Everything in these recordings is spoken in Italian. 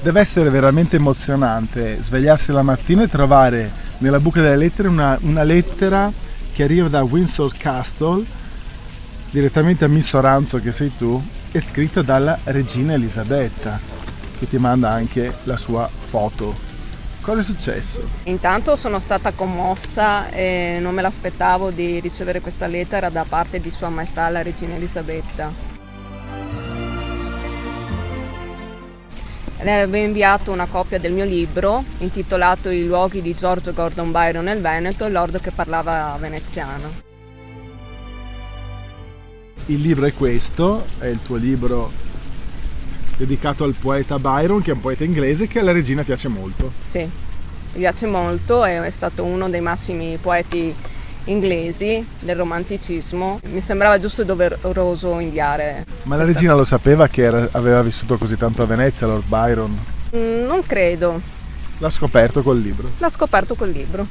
Deve essere veramente emozionante svegliarsi la mattina e trovare nella buca delle lettere una lettera che arriva da Windsor Castle direttamente a Miss Oranzo, che sei tu, e scritta dalla regina Elisabetta, che ti manda anche la sua foto. Cosa è successo? Intanto sono stata commossa e non me l'aspettavo di ricevere questa lettera da parte di Sua Maestà la regina Elisabetta. Le avevo inviato una copia del mio libro intitolato I luoghi di George Gordon Byron nel Veneto, il lord che parlava veneziano. Il libro è questo, è il tuo libro dedicato al poeta Byron, che è un poeta inglese che alla regina piace molto. Sì, mi piace molto, è stato uno dei massimi poeti inglesi del romanticismo. Mi sembrava giusto e doveroso inviare. Ma la regina lo sapeva che aveva vissuto così tanto a Venezia, Lord Byron? Non credo, L'ha scoperto col libro. l'ha scoperto col libro.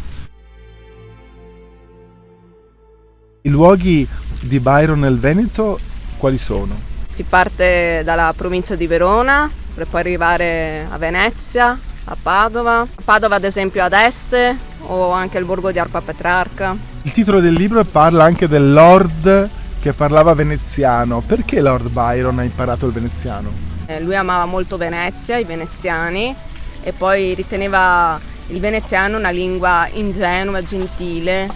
I luoghi di Byron nel Veneto quali sono? Si parte dalla provincia di Verona per poi arrivare a Venezia, a Padova. A Padova ad esempio ad Este o anche il borgo di Arpa Petrarca. Il titolo del libro parla anche del Lord che parlava veneziano. Perché Lord Byron ha imparato il veneziano? Lui amava molto Venezia, i veneziani, e poi riteneva il veneziano una lingua ingenua, gentile,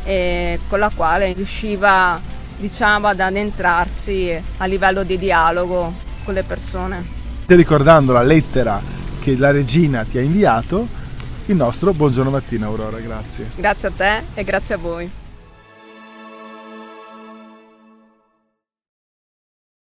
e con la quale riusciva, diciamo, ad addentrarsi a livello di dialogo con le persone. Ricordando la lettera che la regina ti ha inviato, il nostro buongiorno mattina, Aurora, grazie. Grazie a te e grazie a voi.